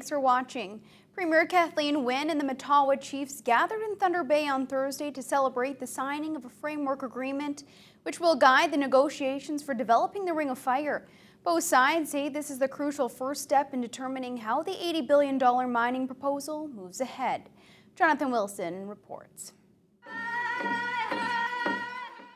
thanks for watching. Premier Kathleen Wynne and the Mattawa Chiefs gathered in Thunder Bay on Thursday to celebrate the signing of a framework agreement which will guide the negotiations for developing the Ring of Fire. Both sides say this is the crucial first step in determining how the $80 billion mining proposal moves ahead. Jonathan Wilson reports.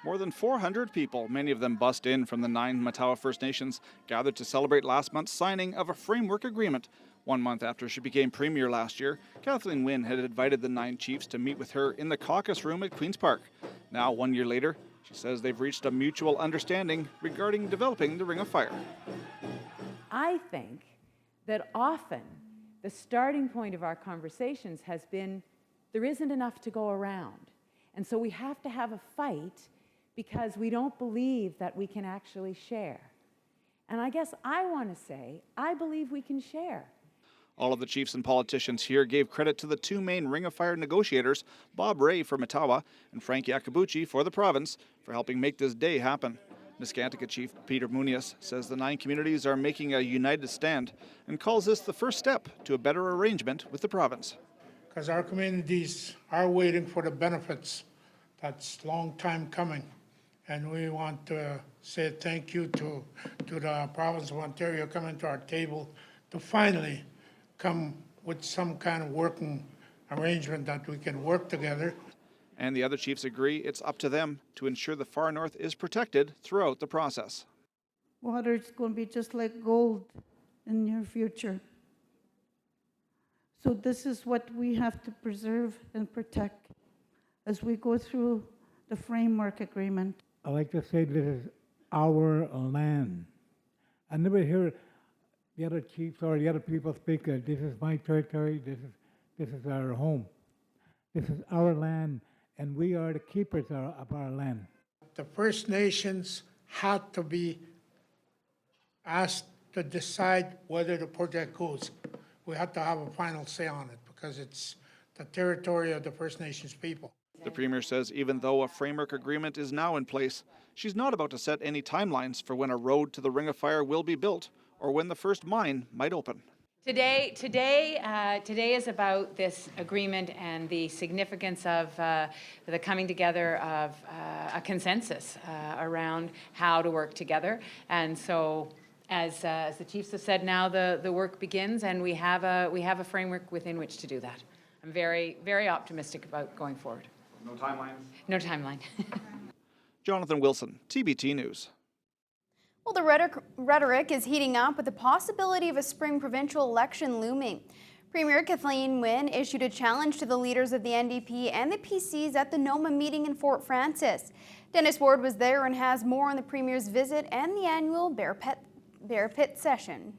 More than 400 people, many of them bussed in from the 9 Mattawa First Nations, gathered to celebrate last month's signing of a framework agreement. 1 month after she became Premier last year, Kathleen Wynne had invited the 9 chiefs to meet with her in the caucus room at Queen's Park. Now, 1 year later, she says they've reached a mutual understanding regarding developing the Ring of Fire. I think that often the starting point of our conversations has been there isn't enough to go around. And so we have to have a fight because we don't believe that we can actually share. And I guess I want to say, I believe we can share. All of the chiefs and politicians here gave credit to the 2 main Ring of Fire negotiators, Bob Ray for Mattawa and Frank Iacobucci for the province, for helping make this day happen. Nescantica Chief Peter Muniz says the 9 communities are making a united stand and calls this the first step to a better arrangement with the province. Because our communities are waiting for the benefits. That's a long time coming. And we want to say thank you to the province of Ontario coming to our table to finally come with some kind of working arrangement that we can work together. And the other chiefs agree it's up to them to ensure the far north is protected throughout the process. Water is going to be just like gold in the near future. So this is what we have to preserve and protect as we go through the framework agreement. I like to say this is our land. I never hear the other chiefs or the other people speak that this is my territory, this is our home. This is our land, and we are the keepers of our land. The First Nations had to be asked to decide whether the project goes. We had to have a final say on it because it's the territory of the First Nations people. The Premier says even though a framework agreement is now in place, she's not about to set any timelines for when a road to the Ring of Fire will be built or when the first mine might open. Today is about this agreement and the significance of the coming together of a consensus around how to work together. And so, as the chiefs have said, now the work begins, and we have a framework within which to do that. I'm very, very optimistic about going forward. No timelines? No timeline. Jonathan Wilson, TBT News. Well, the rhetoric is heating up with the possibility of a spring provincial election looming. Premier Kathleen Wynne issued a challenge to the leaders of the NDP and the PCs at the NOMA meeting in Fort Francis. Dennis Ward was there and has more on the Premier's visit and the annual Bear Pit session.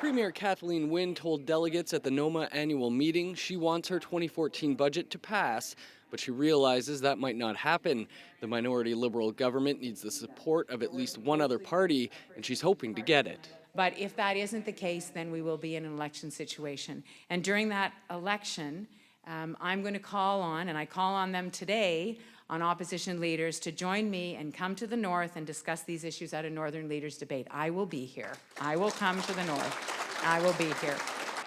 Premier Kathleen Wynne told delegates at the NOMA annual meeting she wants her 2014 budget to pass, but she realizes that might not happen. The minority Liberal government needs the support of at least one other party, and she's hoping to get it. But if that isn't the case, then we will be in an election situation. And during that election, I'm going to call on, and I call on them today, on opposition leaders to join me and come to the north and discuss these issues at a Northern Leaders debate. I will be here. I will come to the north. I will be here.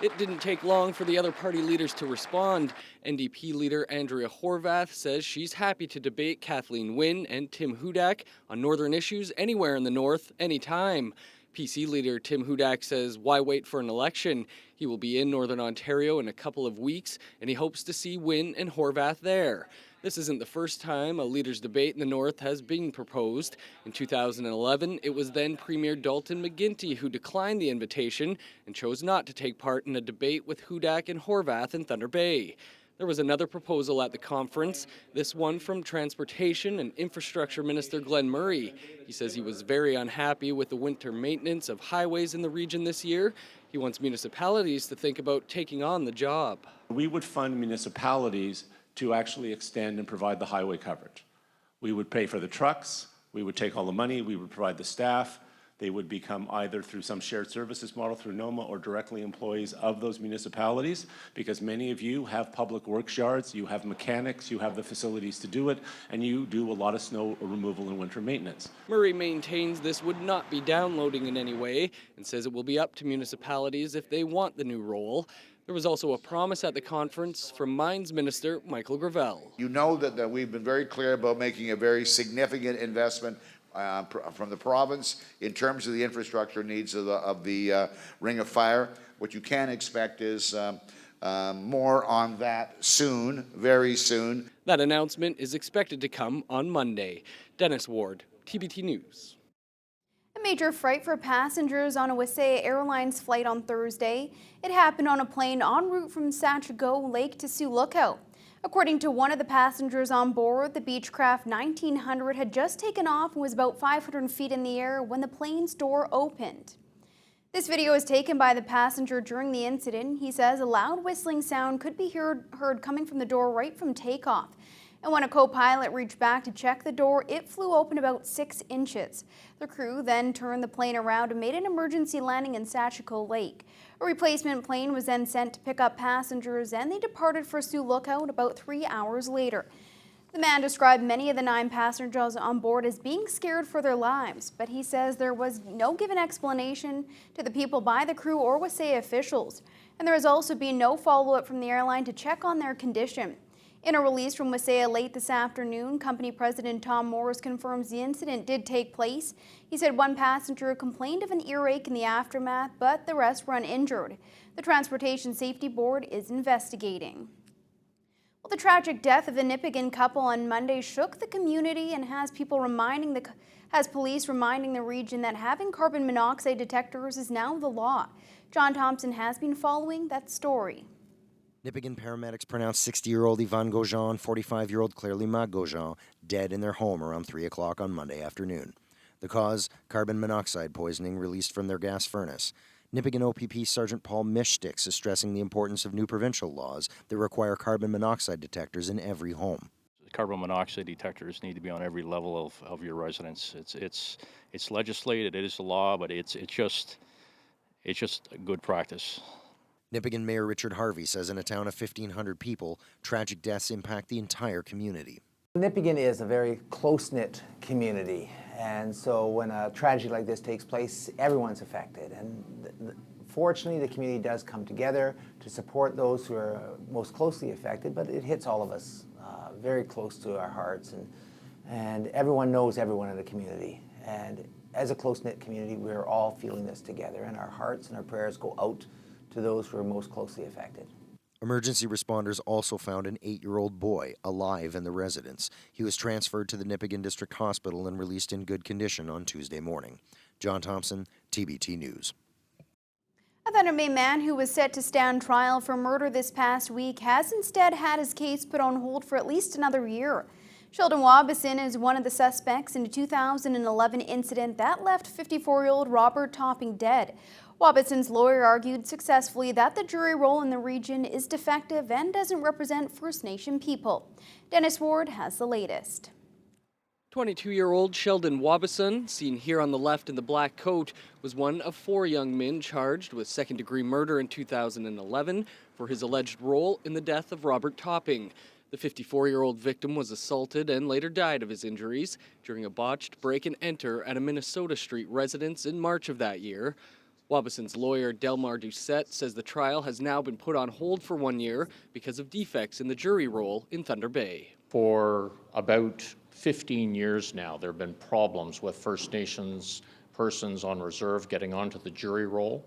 It didn't take long for the other party leaders to respond. NDP leader Andrea Horwath says she's happy to debate Kathleen Wynne and Tim Hudak on northern issues anywhere in the north, anytime. PC leader Tim Hudak says why wait for an election? He will be in Northern Ontario in a couple of weeks, and he hopes to see Wynne and Horwath there. This isn't the first time a leaders' debate in the North has been proposed. In 2011, it was then Premier Dalton McGuinty who declined the invitation and chose not to take part in a debate with Hudak and Horwath in Thunder Bay. There was another proposal at the conference, this one from Transportation and Infrastructure Minister Glenn Murray. He says he was very unhappy with the winter maintenance of highways in the region this year. He wants municipalities to think about taking on the job. We would fund municipalities to actually extend and provide the highway coverage. We would pay for the trucks, we would take all the money, we would provide the staff. They would become either through some shared services model through NOMA or directly employees of those municipalities, because many of you have public works yards, you have mechanics, you have the facilities to do it, and you do a lot of snow removal and winter maintenance. Murray maintains this would not be downloading in any way and says it will be up to municipalities if they want the new role. There was also a promise at the conference from Mines Minister Michael Gravel. You know that we've been very clear about making a very significant investment from the province in terms of the infrastructure needs of the Ring of Fire. What you can expect is more on that soon, very soon. That announcement is expected to come on Monday. Dennis Ward, TBT News. A major fright for passengers on a Wasaya Airlines flight on Thursday. It happened on a plane en route from Sachago Lake to Sioux Lookout. According to one of the passengers on board, the Beechcraft 1900 had just taken off and was about 500 feet in the air when the plane's door opened. This video is taken by the passenger during the incident. He says a loud whistling sound could be heard coming from the door right from takeoff. And when a co-pilot reached back to check the door, it flew open about 6 inches. The crew then turned the plane around and made an emergency landing in Sachaco Lake. A replacement plane was then sent to pick up passengers, and they departed for Sioux Lookout about 3 hours later. The man described many of the 9 passengers on board as being scared for their lives, but he says there was no given explanation to the people by the crew or Wasaya officials. And there has also been no follow-up from the airline to check on their condition. In a release from Wasaya late this afternoon, company president Tom Morris confirms the incident did take place. He said one passenger complained of an earache in the aftermath, but the rest were uninjured. The Transportation Safety Board is investigating. Well, the tragic death of a Nipigon couple on Monday shook the community and has police reminding the region that having carbon monoxide detectors is now the law. John Thompson has been following that story. Nipigon paramedics pronounced 60-year-old Yvonne Gaujean and 45-year-old Claire-Lima Gaujean dead in their home around 3 o'clock on Monday afternoon. The cause, carbon monoxide poisoning released from their gas furnace. Nipigon OPP Sergeant Paul Mishtix is stressing the importance of new provincial laws that require carbon monoxide detectors in every home. Carbon monoxide detectors need to be on every level of your residence. It's legislated, it is the law, but it's just a good practice. Nipigon Mayor Richard Harvey says in a town of 1,500 people, tragic deaths impact the entire community. Nipigon is a very close-knit community, and so when a tragedy like this takes place, everyone's affected. And fortunately, the community does come together to support those who are most closely affected, but it hits all of us very close to our hearts, and everyone knows everyone in the community. And as a close-knit community, we're all feeling this together, and our hearts and our prayers go out to those who are most closely affected. Emergency responders also found an 8-year-old boy alive in the residence. He was transferred to the Nipigon District Hospital and released in good condition on Tuesday morning. John Thompson, TBT News. A Thunder Bay man who was set to stand trial for murder this past week has instead had his case put on hold for at least another year. Sheldon Wabison is one of the suspects in a 2011 incident that left 54-year-old Robert Topping dead. Wabison's lawyer argued successfully that the jury roll in the region is defective and doesn't represent First Nation people. Dennis Ward has the latest. 22-year-old Sheldon Wabison, seen here on the left in the black coat, was one of 4 young men charged with second-degree murder in 2011 for his alleged role in the death of Robert Topping. The 54-year-old victim was assaulted and later died of his injuries during a botched break-and-enter at a Minnesota Street residence in March of that year. Wabison's lawyer, Delmar Doucette, says the trial has now been put on hold for 1 year because of defects in the jury roll in Thunder Bay. For about 15 years now, there have been problems with First Nations persons on reserve getting onto the jury roll,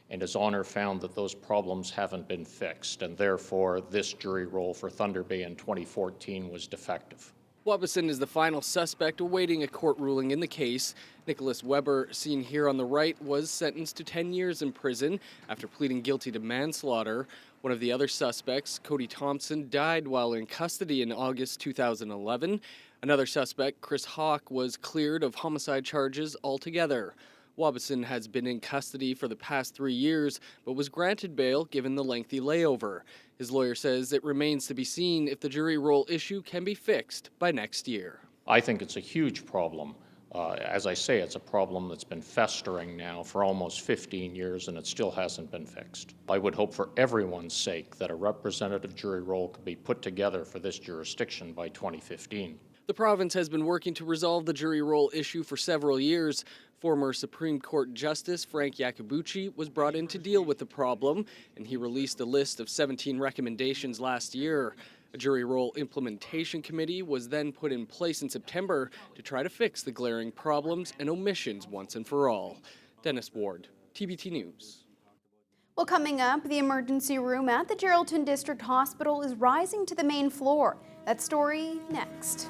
and His Honour found that those problems haven't been fixed, and therefore this jury roll for Thunder Bay in 2014 was defective. Wabison is the final suspect awaiting a court ruling in the case. Nicholas Weber, seen here on the right, was sentenced to 10 years in prison after pleading guilty to manslaughter. One of the other suspects, Cody Thompson, died while in custody in August 2011. Another suspect, Chris Hawk, was cleared of homicide charges altogether. Wabison has been in custody for the past 3 years, but was granted bail given the lengthy layover. His lawyer says it remains to be seen if the jury roll issue can be fixed by next year. I think it's a huge problem As I say, it's a problem that's been festering now for almost 15 years and it still hasn't been fixed. I would hope for everyone's sake that a representative jury roll could be put together for this jurisdiction by 2015. The province has been working to resolve the jury roll issue for several years. Former Supreme Court Justice Frank Iacobucci was brought in to deal with the problem, and he released a list of 17 recommendations last year. A jury roll implementation committee was then put in place in September to try to fix the glaring problems and omissions once and for all. Dennis Ward, TBT News. Well, coming up, the emergency room at the Geraldton District Hospital is rising to the main floor. That story next.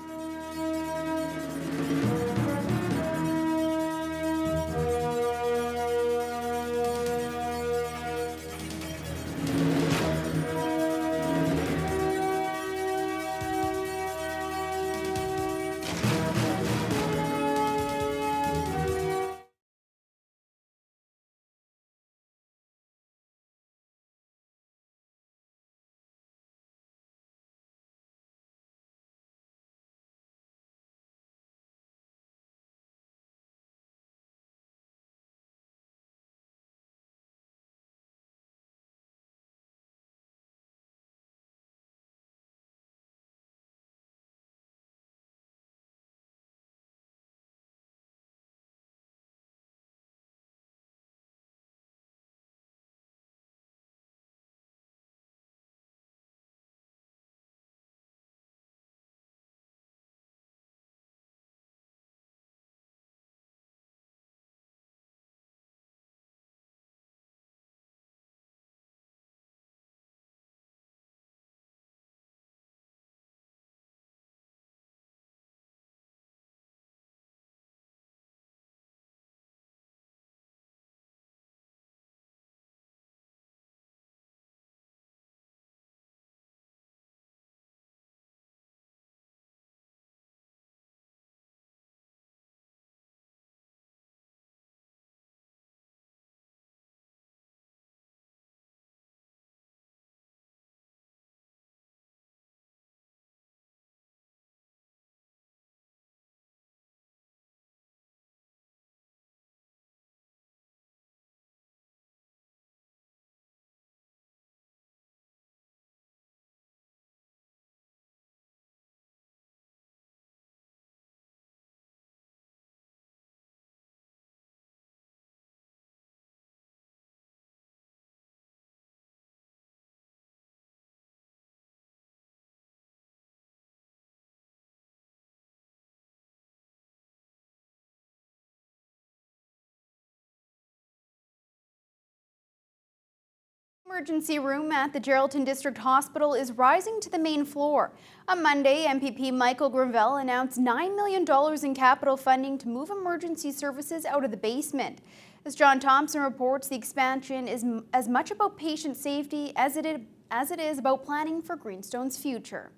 Emergency room at the Geraldton District Hospital is rising to the main floor. On Monday, MPP Michael Gravel announced $9 million in capital funding to move emergency services out of the basement. As John Thompson reports, the expansion is as much about patient safety as it is about planning for Greenstone's future.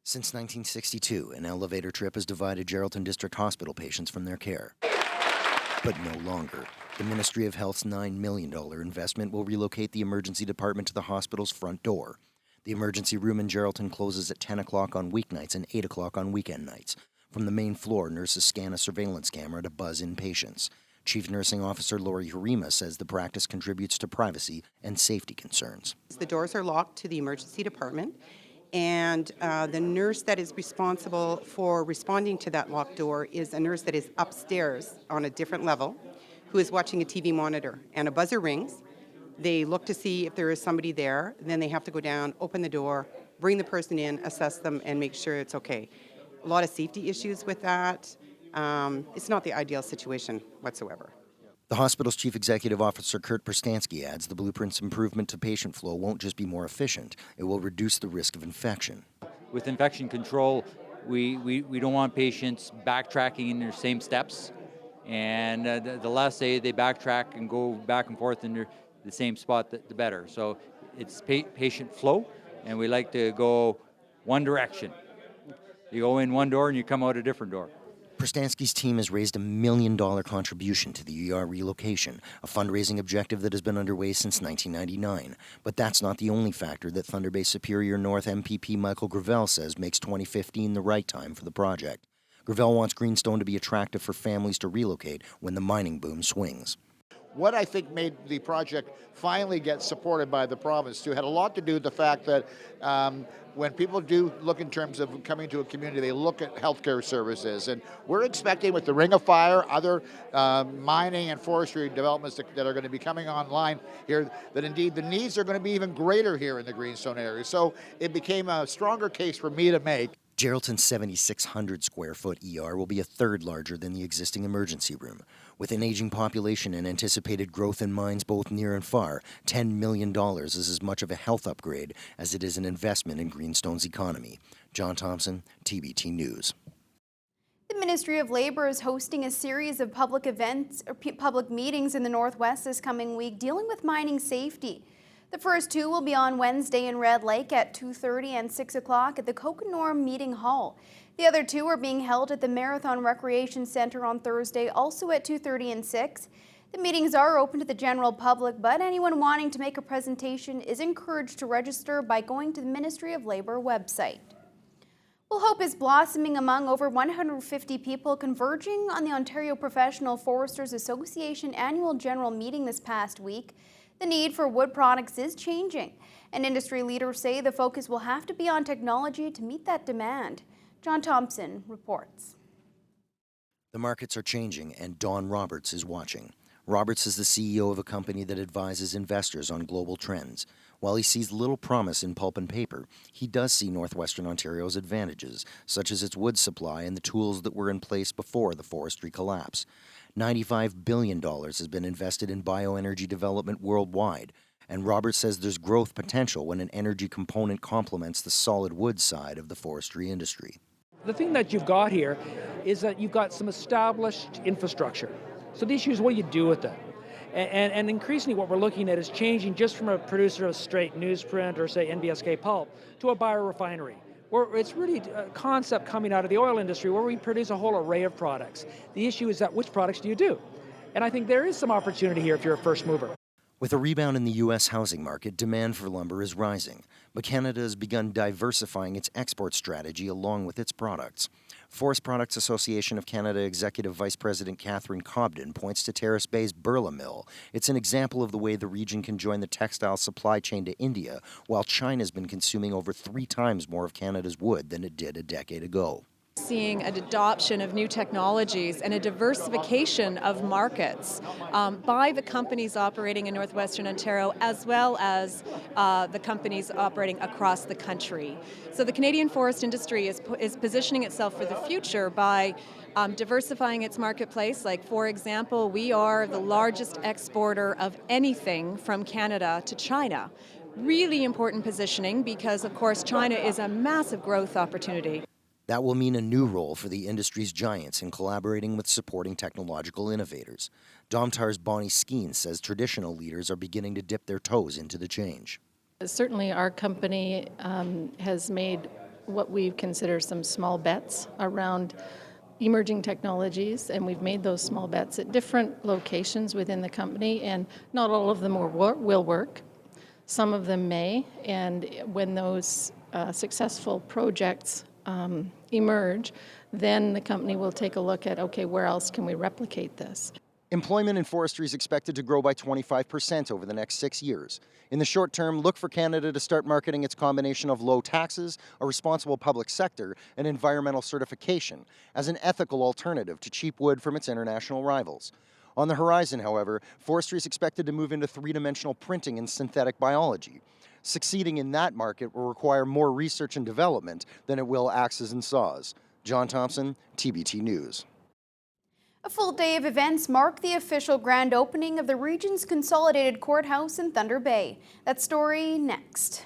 Since 1962, an elevator trip has divided Geraldton District Hospital patients from their care. But no longer. The Ministry of Health's $9 million investment will relocate the emergency department to the hospital's front door. The emergency room in Geraldton closes at 10 o'clock on weeknights and 8 o'clock on weekend nights. From the main floor, nurses scan a surveillance camera to buzz in patients. Chief Nursing Officer Lori Harima says the practice contributes to privacy and safety concerns. The doors are locked to the emergency department, and the nurse that is responsible for responding to that locked door is a nurse that is upstairs on a different level, who is watching a TV monitor, and a buzzer rings. They look to see if there is somebody there, then they have to go down, open the door, bring the person in, assess them, and make sure it's okay. A lot of safety issues with that. It's not the ideal situation whatsoever. The hospital's Chief Executive Officer Kurt Perstansky adds the blueprint's improvement to patient flow won't just be more efficient, it will reduce the risk of infection. With infection control, we don't want patients backtracking in their same steps. And the less they backtrack and go back and forth in the same spot, the better. So it's patient flow, and we like to go one direction. You go in one door and you come out a different door. Perstansky's team has raised $1 million contribution to the ER relocation, a fundraising objective that has been underway since 1999. But that's not the only factor that Thunder Bay Superior North MPP Michael Gravel says makes 2015 the right time for the project. Gravel wants Greenstone to be attractive for families to relocate when the mining boom swings. What I think made the project finally get supported by the province too had a lot to do with the fact that when people do look in terms of coming to a community, they look at healthcare services. And we're expecting with the Ring of Fire, other mining and forestry developments that are going to be coming online here, that indeed the needs are going to be even greater here in the Greenstone area. So it became a stronger case for me to make. Geraldton's 7,600 square foot ER will be a third larger than the existing emergency room. With an aging population and anticipated growth in mines both near and far, $10 million is as much of a health upgrade as it is an investment in Greenstone's economy. John Thompson, TBT News. The Ministry of Labor is hosting a series of public events or public meetings in the Northwest this coming week dealing with mining safety. The first two will be on Wednesday in Red Lake at 2:30 and 6 o'clock at the Kokonorm Meeting Hall. The other two are being held at the Marathon Recreation Center on Thursday, also at 2:30 and 6. The meetings are open to the general public, but anyone wanting to make a presentation is encouraged to register by going to the Ministry of Labor website. Well, hope is blossoming among over 150 people converging on the Ontario Professional Foresters Association annual general meeting this past week. The need for wood products is changing, and industry leaders say the focus will have to be on technology to meet that demand. John Thompson reports. The markets are changing, and Don Roberts is watching. Roberts is the CEO of a company that advises investors on global trends. While he sees little promise in pulp and paper, he does see Northwestern Ontario's advantages, such as its wood supply and the tools that were in place before the forestry collapse. $95 billion has been invested in bioenergy development worldwide, and Roberts says there's growth potential when an energy component complements the solid wood side of the forestry industry. The thing that you've got here is that you've got some established infrastructure. So the issue is what do you do with it? And increasingly what we're looking at is changing just from a producer of straight newsprint or say NBSK pulp to a biorefinery. Where it's really a concept coming out of the oil industry where we produce a whole array of products. The issue is that which products do you do? And I think there is some opportunity here if you're a first mover. With a rebound in the U.S. housing market, demand for lumber is rising, but Canada has begun diversifying its export strategy along with its products. Forest Products Association of Canada Executive Vice President Catherine Cobden points to Terrace Bay's Burla Mill. It's an example of the way the region can join the textile supply chain to India, while China's been consuming over 3 times more of Canada's wood than it did a decade ago. Seeing an adoption of new technologies and a diversification of markets by the companies operating in Northwestern Ontario as well as the companies operating across the country. So the Canadian forest industry is positioning itself for the future by diversifying its marketplace. Like, for example, we are the largest exporter of anything from Canada to China. Really important positioning because, of course, China is a massive growth opportunity. That will mean a new role for the industry's giants in collaborating with supporting technological innovators. Domtar's Bonnie Skeen says traditional leaders are beginning to dip their toes into the change. Certainly our company has made what we consider some small bets around emerging technologies, and we've made those small bets at different locations within the company, and not all of them will work. Some of them may, and when those successful projects emerge, then the company will take a look at, okay, where else can we replicate this? Employment in forestry is expected to grow by 25% over the next 6 years. In the short term, look for Canada to start marketing its combination of low taxes, a responsible public sector, and environmental certification as an ethical alternative to cheap wood from its international rivals. On the horizon, however, forestry is expected to move into 3-dimensional printing and synthetic biology. Succeeding in that market will require more research and development than it will axes and saws. John Thompson, TBT News. A full day of events mark the official grand opening of the region's consolidated courthouse in Thunder Bay. That story next.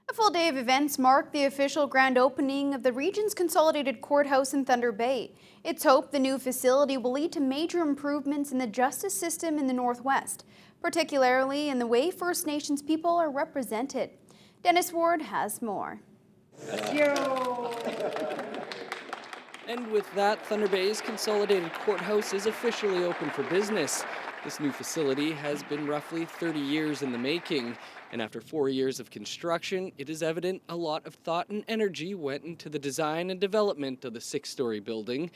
A full day of events marked the official grand opening of the region's consolidated courthouse in Thunder Bay. It's hoped the new facility will lead to major improvements in the justice system in the Northwest, particularly in the way First Nations people are represented. Dennis Ward has more. And with that, Thunder Bay's consolidated courthouse is officially open for business. This new facility has been roughly 30 years in the making, and after 4 years of construction, it is evident a lot of thought and energy went into the design and development of the 6-story building.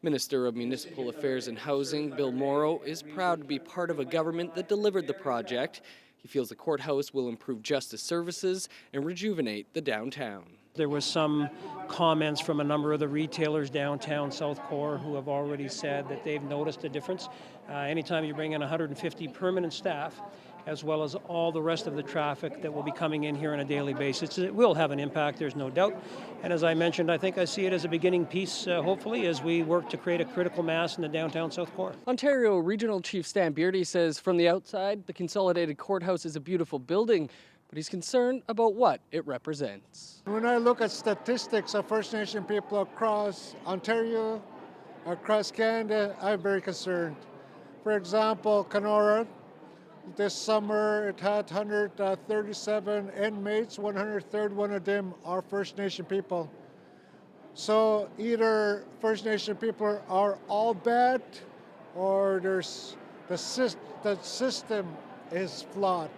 Minister of Municipal Affairs and Housing, Bill Morrow, is proud to be part of a government that delivered the project. He feels the courthouse will improve justice services and rejuvenate the downtown. There was some comments from a number of the retailers downtown South Core who have already said that they've noticed a difference. Anytime you bring in 150 permanent staff, as well as all the rest of the traffic that will be coming in here on a daily basis, it will have an impact, there's no doubt. And as I mentioned, I think I see it as a beginning piece, hopefully, as we work to create a critical mass in the downtown South Core. Ontario Regional Chief Stan Beardy says from the outside, the consolidated courthouse is a beautiful building, but he's concerned about what it represents. When I look at statistics of First Nation people across Ontario, across Canada, I'm very concerned. For example, Kenora, this summer it had 137 inmates, 131 of them are First Nation people. So either First Nation people are all bad or there's the system is flawed.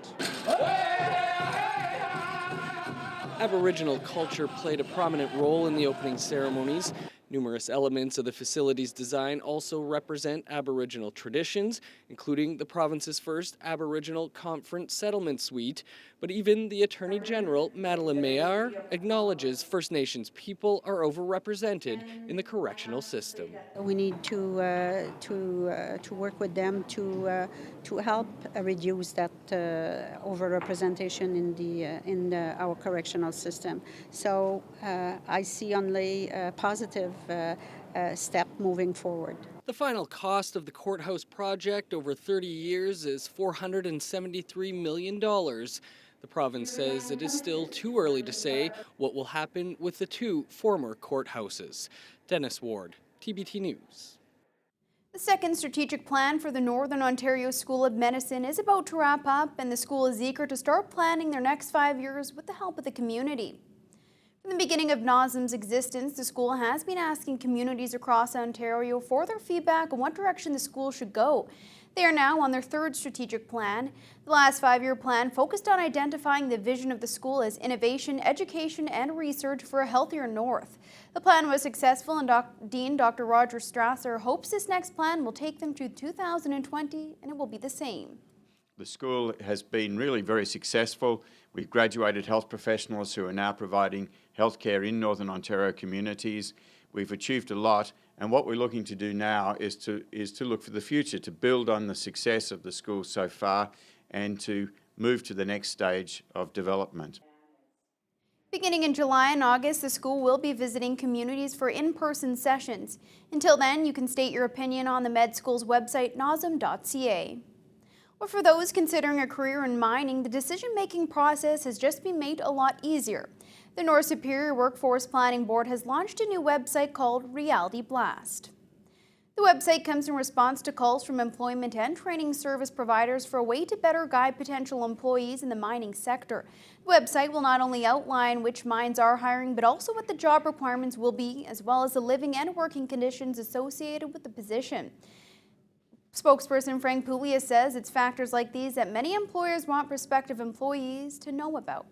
Aboriginal culture played a prominent role in the opening ceremonies. Numerous elements of the facility's design also represent Aboriginal traditions, including the province's first Aboriginal Conference Settlement Suite. But even the Attorney General, Madeleine Maillard, acknowledges First Nations people are overrepresented in the correctional system. We need to work with them to help reduce that overrepresentation in our correctional system. So I see only a positive step moving forward. The final cost of the courthouse project over 30 years is $473 million. The province says it is still too early to say what will happen with the two former courthouses. Dennis Ward, TBT News. The second strategic plan for the Northern Ontario School of Medicine is about to wrap up, and the school is eager to start planning their next 5 years with the help of the community. From the beginning of NOSM's existence, the school has been asking communities across Ontario for their feedback on what direction the school should go. They are now on their third strategic plan. The last 5-year plan focused on identifying the vision of the school as innovation, education, and research for a healthier North. The plan was successful, and Dean Dr. Roger Strasser hopes this next plan will take them to 2020, and it will be the same. The school has been really very successful. We've graduated health professionals who are now providing healthcare in Northern Ontario communities. We've achieved a lot, and what we're looking to do now is to look for the future, to build on the success of the school so far and to move to the next stage of development. Beginning in July and August, the school will be visiting communities for in-person sessions. Until then, you can state your opinion on the med school's website, nosm.ca. Or for those considering a career in mining, the decision-making process has just been made a lot easier. The North Superior Workforce Planning Board has launched a new website called Reality Blast. The website comes in response to calls from employment and training service providers for a way to better guide potential employees in the mining sector. The website will not only outline which mines are hiring, but also what the job requirements will be, as well as the living and working conditions associated with the position. Spokesperson Frank Puglia says it's factors like these that many employers want prospective employees to know about.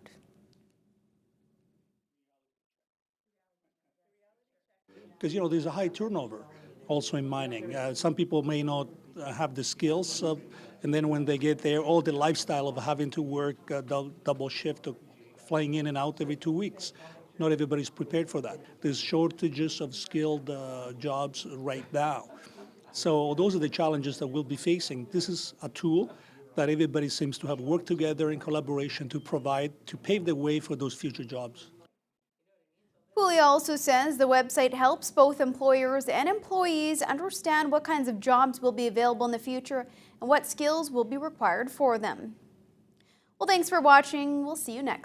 Because, there's a high turnover also in mining. Some people may not have the skills, and then when they get there, all the lifestyle of having to work double shift or flying in and out every 2 weeks. Not everybody's prepared for that. There's shortages of skilled jobs right now. So those are the challenges that we'll be facing. This is a tool that everybody seems to have worked together in collaboration to provide, to pave the way for those future jobs. Puglia also says the website helps both employers and employees understand what kinds of jobs will be available in the future and what skills will be required for them. Well, thanks for watching. We'll see you next time.